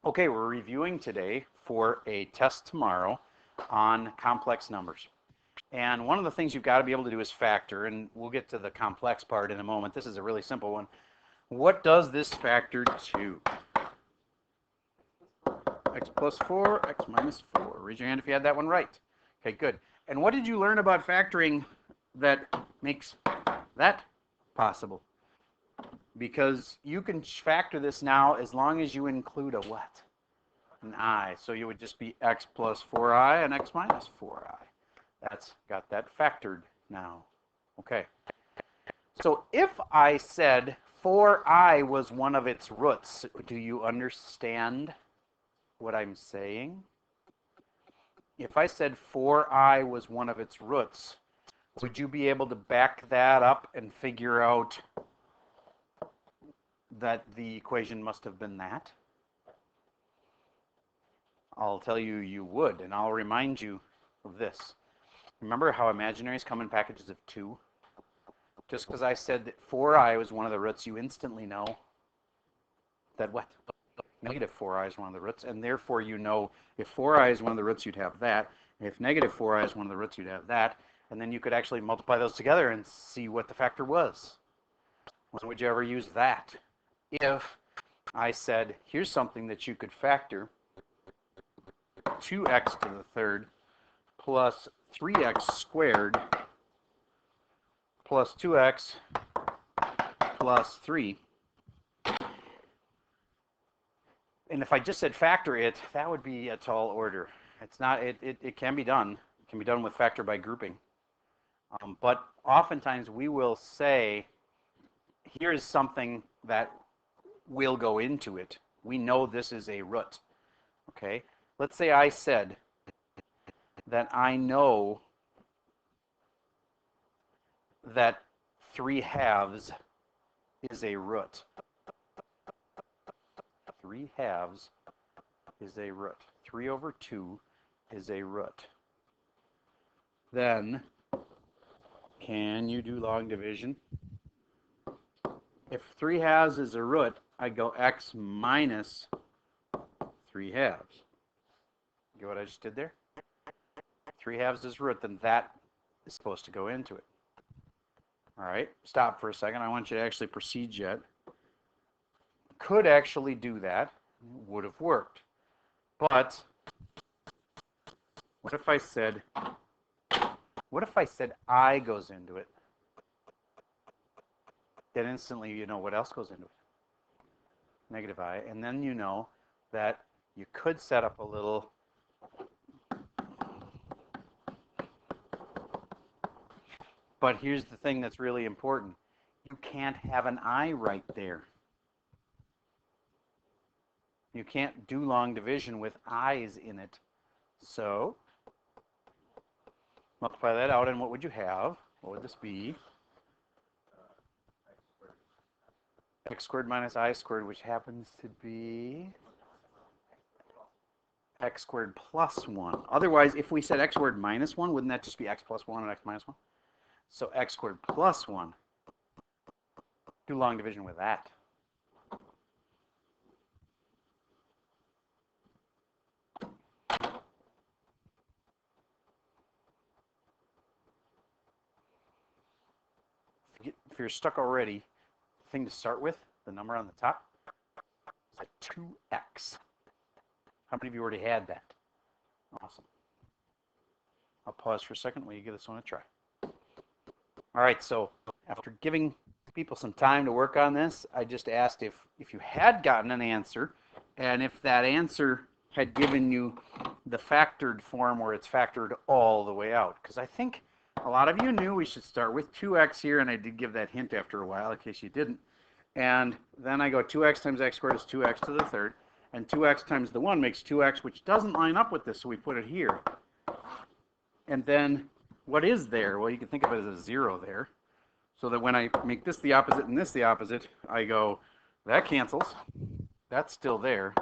Okay, we're reviewing today for a test tomorrow on complex numbers. And one of the things you've got to be able to do is factor, and we'll get to the complex part in a moment. This is a really simple one. What does this factor to? X plus 4, x minus 4. Raise your hand if you had that one right. Okay, good. And what did you learn about factoring that makes that possible? Because you can factor this now as long as you include a what? An I. So you would just be x plus 4i and x minus 4i. That's got that factored now. Okay. So if I said 4i was one of its roots, do you understand what I'm saying? If I said 4i was one of its roots, would you be able to back that up and figure out that the equation must have been that? I'll tell you you would, and I'll remind you of this. Remember how imaginaries come in packages of 2? Just because I said that 4i was one of the roots, you instantly know that what? Negative 4i is one of the roots, and therefore you know if 4i is one of the roots, you'd have that. If negative 4i is one of the roots, you'd have that. And then you could actually multiply those together and see what the factor was. When would you ever use that? If I said, here's something that you could factor, 2x to the third plus 3x squared plus 2x plus 3. And if I just said factor it, that would be a tall order. It's not. It can be done. It can be done with factor by grouping. But oftentimes we will say, here's something that will go into it. We know this is a root. Okay. Let's say I said that I know that 3/2 is a root. 3/2 is a root. 3/2 is a root. Then, can you do long division? If 3/2 is a root, I go x minus 3/2. Get what I just did there? 3/2 is root, then that is supposed to go into it. All right, stop for a second. I want you to actually proceed yet. Could actually do that. Would have worked. But what if I said I goes into it? Then instantly you know what else goes into it. Negative I. And then you know that you could set up a little but here's the thing that's really important. You can't have an I right there. You can't do long division with i's in it. So multiply that out, and what would you have? What would this be? X squared minus I squared, which happens to be x squared plus 1. Otherwise, if we said x squared minus 1, wouldn't that just be x plus 1 and x minus 1? So x squared plus 1. Do long division with that. If you're stuck already, the thing to start with, the number on the top, is like 2x. How many of you already had that? Awesome. I'll pause for a second while you give this one a try. All right, so after giving people some time to work on this, I just asked if you had gotten an answer, and if that answer had given you the factored form where it's factored all the way out. Because I think a lot of you knew we should start with 2x here, and I did give that hint after a while in case you didn't. And then I go 2x times x squared is 2x to the third, and 2x times the 1 makes 2x, which doesn't line up with this, so we put it here. And then what is there? Well, you can think of it as a 0 there. So that when I make this the opposite and this the opposite, I go, that cancels. That's still there.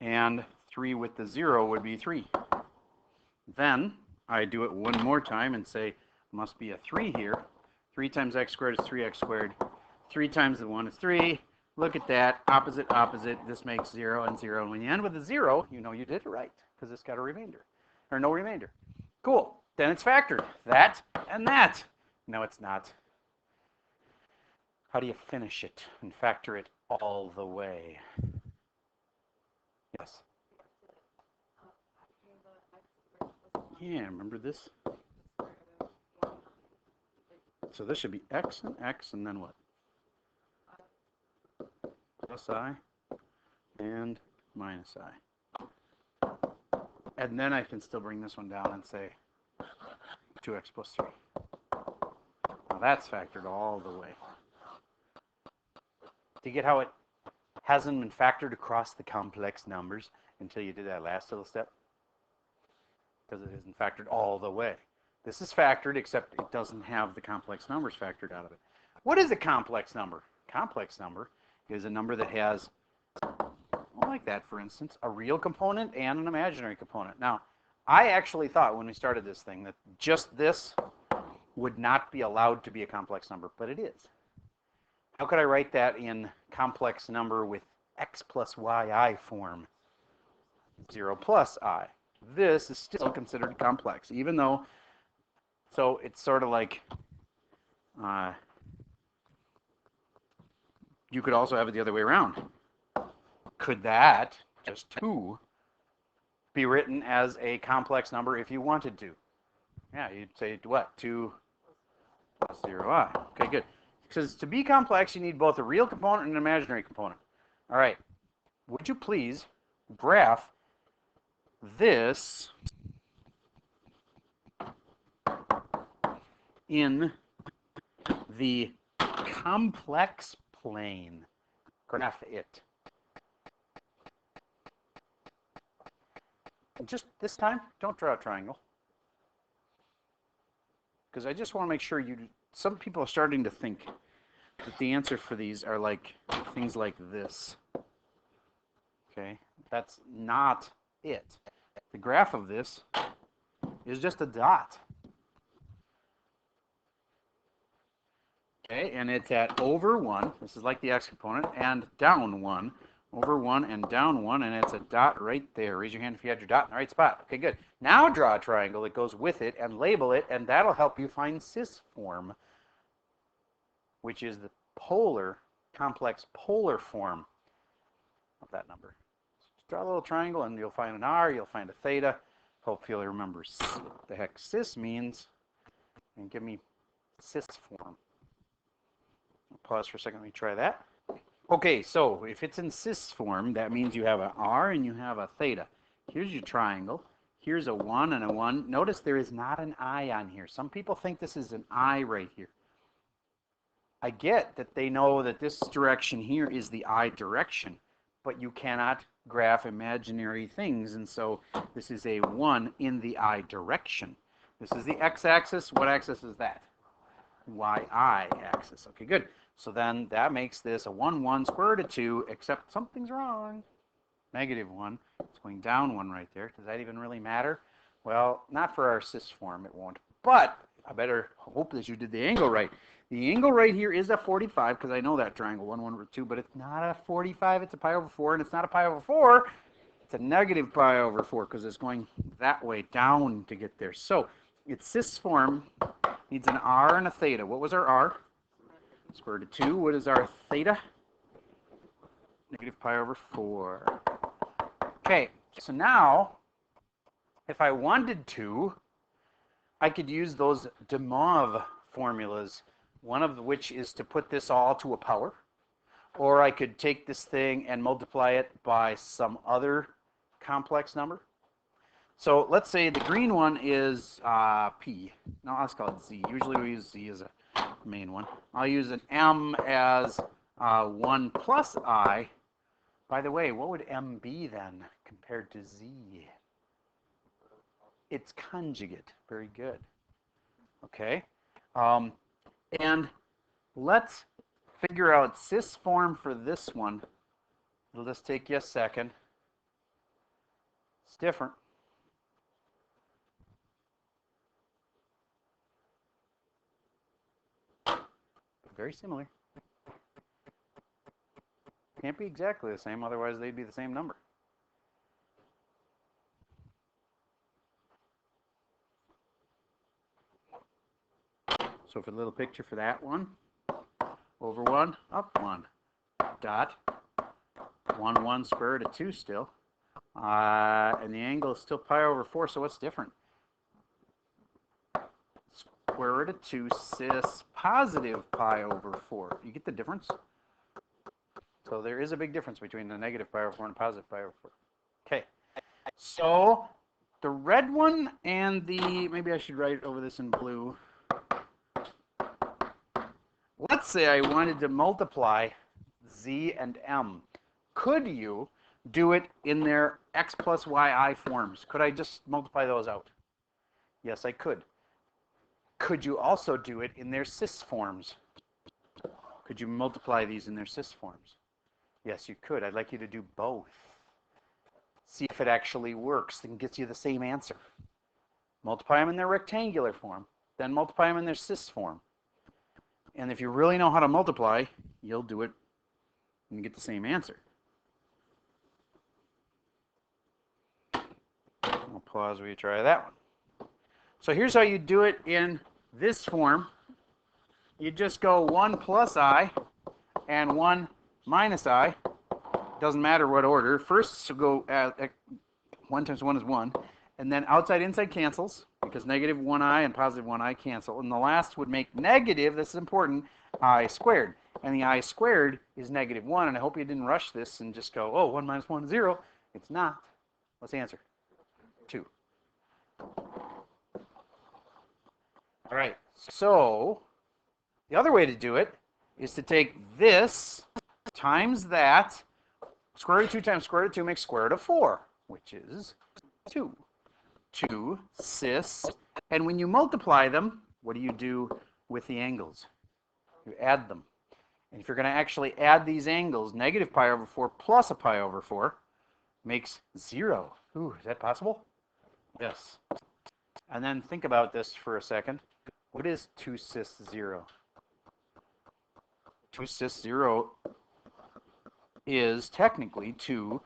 And 3 with the 0 would be 3. Then I do it one more time and say, must be a 3 here. 3 times x squared is 3x squared. 3 times the 1 is 3. Look at that, opposite, opposite. This makes 0 and 0. And when you end with a 0, you know you did it right because it's got a remainder, or no remainder. Cool. Then it's factored. That and that. No, it's not. How do you finish it and factor it all the way? Yes. Yeah, remember this? So this should be x, and then what? Plus I and minus I. And then I can still bring this one down and say 2x plus 3. Now that's factored all the way. Do you get how it hasn't been factored across the complex numbers until you did that last little step? Because it isn't factored all the way. This is factored, except it doesn't have the complex numbers factored out of it. What is a complex number? Complex number is a number that has, like that, for instance, a real component and an imaginary component. Now, I actually thought when we started this thing that just this would not be allowed to be a complex number, but it is. How could I write that in complex number with x plus yi form? 0 plus I. This is still considered complex, even though, so it's sort of like, you could also have it the other way around. Could that, just 2, be written as a complex number if you wanted to? Yeah, you'd say what? 2 plus 0i. Okay, good. Because to be complex, you need both a real component and an imaginary component. All right. Would you please graph this in the complex plane? Graph it. And just this time, don't draw a triangle. Because I just want to make sure you, some people are starting to think that the answer for these are like things like this. Okay, that's not it. The graph of this is just a dot. Okay, and it's at over 1. This is like the x component, and down 1. Over 1 and down 1, and it's a dot right there. Raise your hand if you had your dot in the right spot. Okay, good. Now draw a triangle that goes with it and label it, and that'll help you find cis form, which is the polar, complex polar form of that number. Just draw a little triangle, and you'll find an R, you'll find a theta. Hope you'll remember what the heck cis means, and give me cis form. I'll pause for a second, let me try that. Okay, so if it's in cis form, that means you have an R and you have a theta. Here's your triangle. Here's a 1 and a 1. Notice there is not an I on here. Some people think this is an I right here. I get that they know that this direction here is the I direction, but you cannot graph imaginary things, and so this is a 1 in the I direction. This is the x-axis. What axis is that? Y-I axis. Okay, good. So then that makes this a 1, 1, square root of 2, except something's wrong. Negative 1. It's going down 1 right there. Does that even really matter? Well, not for our cis form, it won't. But I better hope that you did the angle right. The angle right here is a 45, because I know that triangle, 1, 1 over 2, but it's not a 45, it's a pi over 4, and it's not a pi over 4, it's a negative pi over 4, because it's going that way down to get there. So its cis form needs an R and a theta. What was our R? Square root of 2. What is our theta? Negative pi over 4. Okay, so now, if I wanted to, I could use those de Moivre formulas, one of which is to put this all to a power, or I could take this thing and multiply it by some other complex number. So let's say the green one is P. No, let's call it Z. Usually we use Z as a main one. I'll use an M as 1 plus I. By the way, what would M be then compared to Z? It's conjugate. Very good. Okay. And let's figure out cis form for this one. It'll just take you a second. It's different. Very similar. Can't be exactly the same, otherwise they'd be the same number. So for the little picture for that one, over 1, up 1, dot, 1, 1, square root of 2 still. And the angle is still pi over 4, so what's different? Square root of 2 cis positive pi over 4. You get the difference? So there is a big difference between the negative pi over 4 and positive pi over 4. Okay, so the red one and the, maybe I should write over this in blue. Let's say I wanted to multiply z and m. Could you do it in their x plus yi forms? Could I just multiply those out? Yes, I could. Could you also do it in their cis forms? Could you multiply these in their cis forms? Yes, you could. I'd like you to do both. See if it actually works and gets you the same answer. Multiply them in their rectangular form, then multiply them in their cis form. And if you really know how to multiply, you'll do it and get the same answer. I'll pause while you try that one. So here's how you do it in this form. You just go 1 plus I and 1 minus I. Doesn't matter what order. First, so go 1 times 1 is 1. And then outside inside cancels, because negative 1i and positive 1i cancel. And the last would make negative, this is important, I squared. And the I squared is negative 1. And I hope you didn't rush this and just go, oh, 1 minus 1 is 0. It's not. What's the answer? 2. All right, so the other way to do it is to take this times that. Square root of 2 times square root of 2 makes square root of 4, which is 2. 2 cis. And when you multiply them, what do you do with the angles? You add them. And if you're going to actually add these angles, negative pi over 4 plus a pi over 4 makes 0. Ooh, is that possible? Yes. And then think about this for a second. What is 2 cis 0? 2 cis 0 is technically 2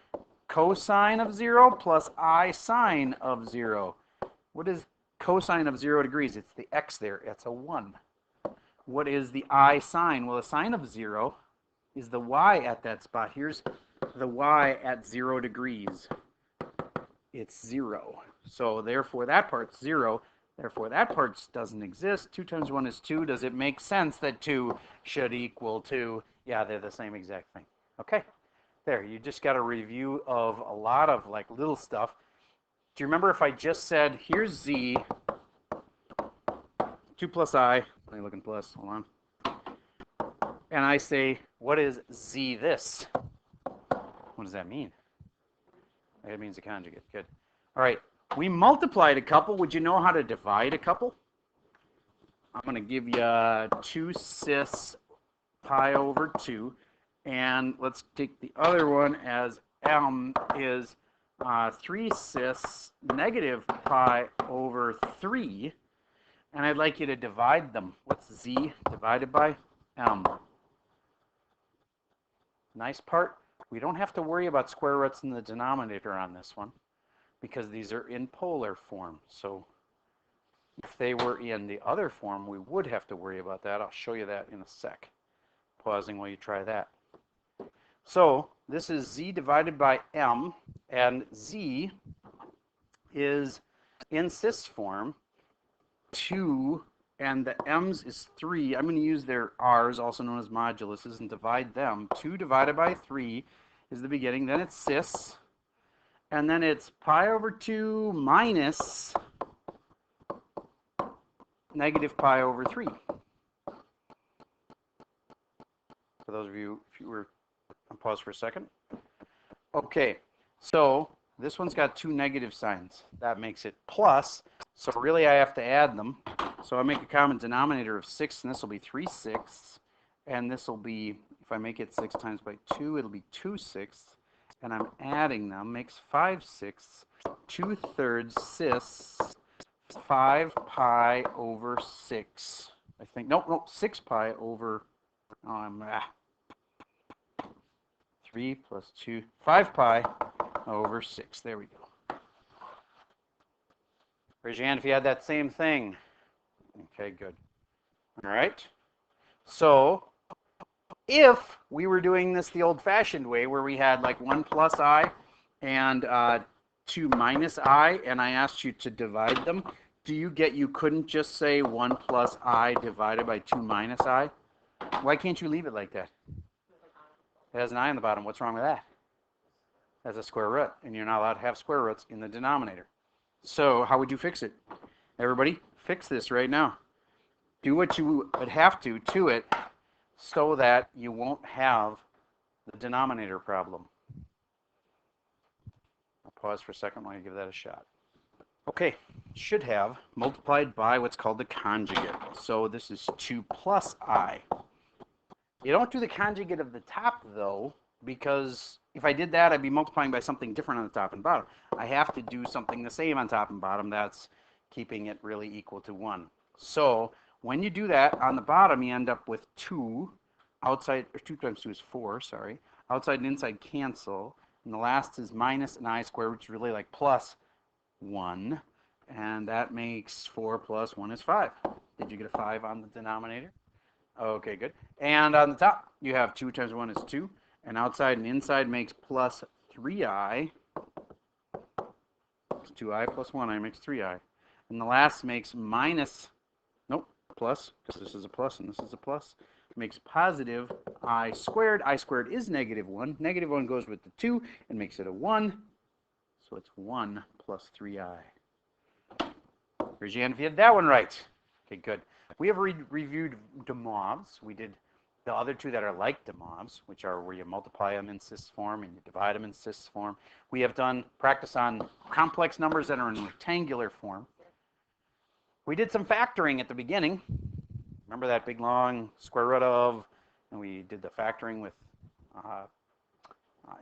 cosine of 0 plus I sine of 0. What is cosine of 0 degrees? It's the x there. It's a 1. What is the I sine? Well, the sine of 0 is the y at that spot. Here's the y at 0 degrees. It's 0. So therefore that part's 0. Therefore that part doesn't exist. 2 times 1 is 2. Does it make sense that 2 should equal 2? Yeah, they're the same exact thing. Okay, there. You just got a review of a lot of like little stuff. Do you remember if I just said, here's z, 2 plus I, let me look in plus, hold on. And I say, what is z this? What does that mean? That means a conjugate. Good. All right. We multiplied a couple. Would you know how to divide a couple? I'm going to give you 2 cis pi over 2. And let's take the other one as m is 3 cis negative pi over 3. And I'd like you to divide them. What's z divided by m? Nice part. We don't have to worry about square roots in the denominator on this one because these are in polar form. So if they were in the other form, we would have to worry about that. I'll show you that in a sec. Pausing while you try that. So this is z divided by m, and z is in cis form 2, and the m's is 3. I'm going to use their r's, also known as moduluses, and divide them. 2 divided by 3 is the beginning. Then it's cis, and then it's pi over 2 minus negative pi over 3. For those of you, if you were, I'll pause for a second. Okay, so this one's got 2 negative signs. That makes it plus. So really I have to add them. So I make a common denominator of 6, and this will be 3 sixths. And this will be, if I make it 6 times by 2, it'll be 2 sixths. And I'm adding them, makes 5 sixths. 2/3 cis 5 pi over 6. I think, nope, 6 pi over, 3 plus 2, 5 pi over 6. There we go. Raise your hand if you had that same thing. Okay, good. All right. So if we were doing this the old-fashioned way, where we had like 1 plus I and 2 minus I, and I asked you to divide them, do you get you couldn't just say 1 plus I divided by 2 minus I? Why can't you leave it like that? It has an I on the bottom. What's wrong with that? It has a square root, and you're not allowed to have square roots in the denominator. So how would you fix it? Everybody, fix this right now. Do what you would have to it so that you won't have the denominator problem. I'll pause for a second while you give that a shot. Okay, should have multiplied by what's called the conjugate. So this is 2 plus I. You don't do the conjugate of the top, though, because if I did that, I'd be multiplying by something different on the top and bottom. I have to do something the same on top and bottom. That's keeping it really equal to 1. So when you do that, on the bottom, you end up with 2. Outside, or 2 times 2 is 4, sorry. Outside and inside cancel. And the last is minus an I squared, which is really like plus 1. And that makes 4 plus 1 is 5. Did you get a 5 on the denominator? Okay, good. And on the top, you have 2 times 1 is 2. And outside and inside makes plus 3i. 2i plus 1i makes 3i. And the last makes minus, nope, plus, because this is a plus and this is a plus, makes positive I squared. I squared is negative 1. Negative 1 goes with the 2 and makes it a 1. So it's 1 plus 3i. Raise your hand if you had that one right. Okay, good. We have reviewed de Moivre's. We did the other two that are like de Moivre's, which are where you multiply them in cis form and you divide them in cis form. We have done practice on complex numbers that are in rectangular form. We did some factoring at the beginning. Remember that big long square root of, and we did the factoring with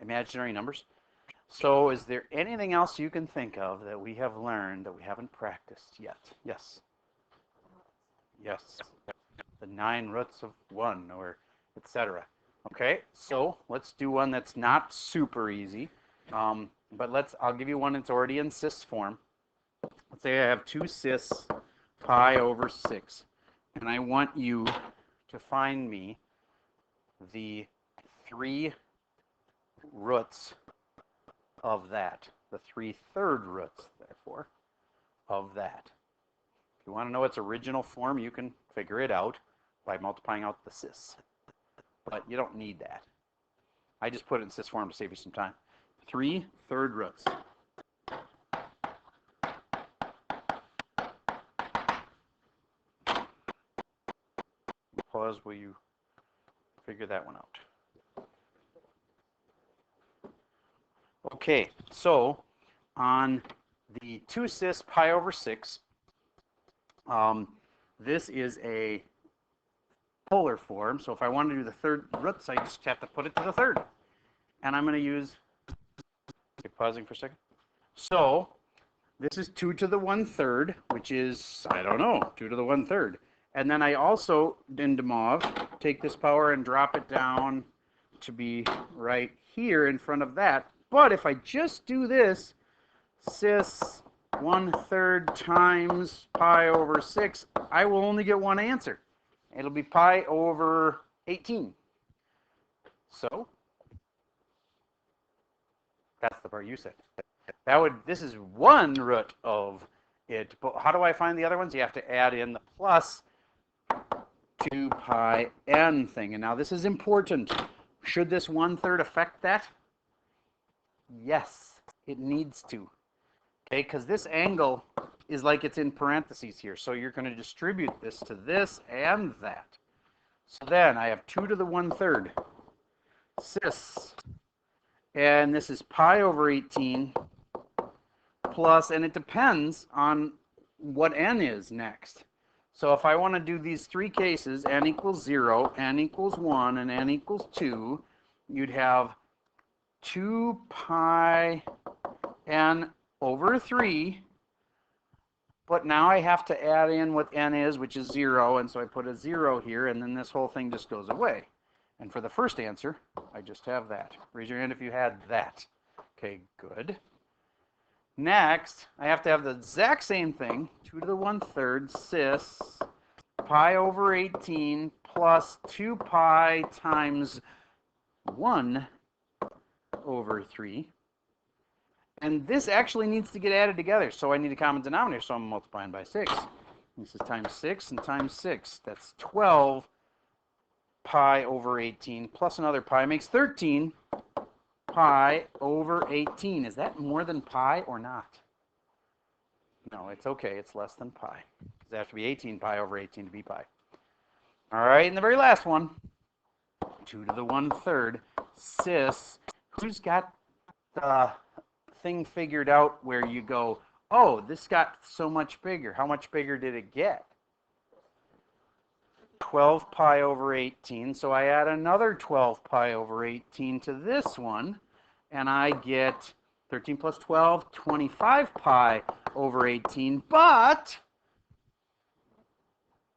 imaginary numbers. So is there anything else you can think of that we have learned that we haven't practiced yet? Yes. Yes. The 9 roots of 1, or etc. Okay, so let's do one that's not super easy. But I'll give you one that's already in cis form. Let's say I have 2 cis pi over 6. And I want you to find me the 3 roots of that. The 3/3 roots, therefore, of that. If you want to know its original form, you can figure it out by multiplying out the cis. But you don't need that. I just put it in cis form to save you some time. 3/3 roots. Pause, will you figure that one out? Okay, so on the 2 cis pi over 6, this is a polar form. So if I want to do the 3rd roots, I just have to put it to the 3rd. And I'm going to use, pausing for a second. So this is 2 to the 1/3, which is, I don't know, 2 to the 1/3. And then I also, in de Moivre, take this power and drop it down to be right here in front of that. But if I just do this, cis 1/3 times pi over 6, I will only get one answer. It'll be pi over 18. So that's the part you said. This is 1 root of it. But how do I find the other ones? You have to add in the plus 2 pi n thing. And now this is important. Should this 1/3 affect that? Yes, it needs to. Okay, because this angle is like it's in parentheses here. So you're going to distribute this to this and that. So then I have 2 to the 1/3 cis. And this is pi over 18 plus, and it depends on what n is next. So if I want to do these 3 cases, n equals 0, n equals 1, and n equals 2, you'd have 2 pi n over 3. But now I have to add in what n is, which is 0, and so I put a 0 here, and then this whole thing just goes away. And for the first answer, I just have that. Raise your hand if you had that. Okay, good. Next, I have to have the exact same thing, 2 to the 1/3 cis pi over 18 plus 2 pi times 1 over 3. And this actually needs to get added together, so I need a common denominator, so I'm multiplying by 6. This is times 6 and times 6. That's 12 pi over 18 plus another pi makes 13 pi over 18. Is that more than pi or not? No, it's okay. It's less than pi. It has to be 18 pi over 18 to be pi. All right, and the very last one, 2 to the 1/3 cis. Who's got the thing figured out where you go, oh, this got so much bigger. How much bigger did it get? 12 pi over 18. So I add another 12 pi over 18 to this one, and I get 13 plus 12, 25 pi over 18. But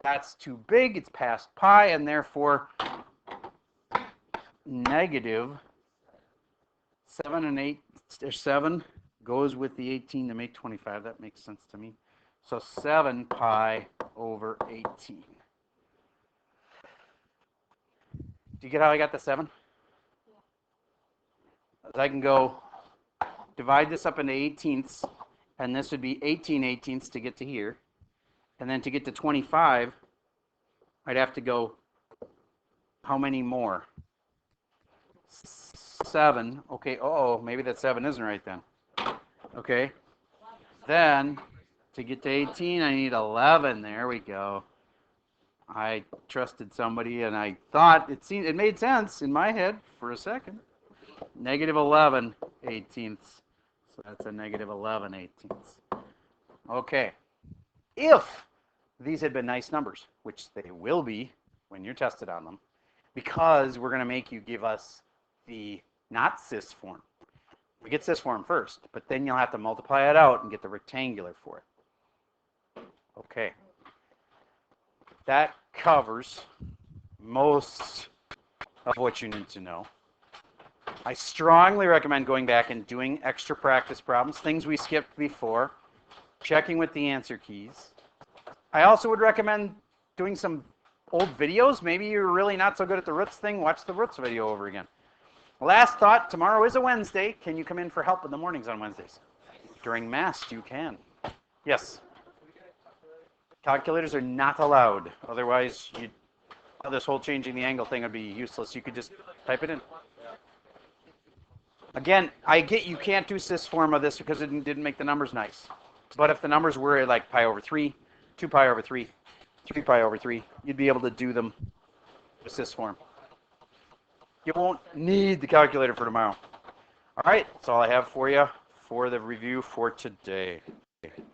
that's too big. It's past pi, and therefore negative 7 and 8, or 7 goes with the 18 to make 25. That makes sense to me. So 7 pi over 18. Do you get how I got the 7? I can go divide this up into 18ths, and this would be 18 18ths to get to here. And then to get to 25, I'd have to go how many more? 7. Okay, oh, maybe that 7 isn't right then. Okay. Then to get to 18, I need 11. There we go. I trusted somebody, and I thought it made sense in my head for a second. Negative 11 18ths. So that's a negative 11 18ths. Okay. If these had been nice numbers, which they will be when you're tested on them, because we're going to make you give us the not cis form. We get cis form first, but then you'll have to multiply it out and get the rectangular for it. Okay. That covers most of what you need to know. I strongly recommend going back and doing extra practice problems, things we skipped before, checking with the answer keys. I also would recommend doing some old videos. Maybe you're really not so good at the roots thing. Watch the roots video over again. Last thought, tomorrow is a Wednesday. Can you come in for help in the mornings on Wednesdays? During Mass, you can. Yes? Calculators are not allowed. Otherwise, this whole changing the angle thing would be useless. You could just type it in. Again, I get you can't do cis form of this because it didn't make the numbers nice. But if the numbers were like pi over 3, 2 pi over 3, 3 pi over 3, you'd be able to do them with cis form. You won't need the calculator for tomorrow. All right, that's all I have for you for the review for today.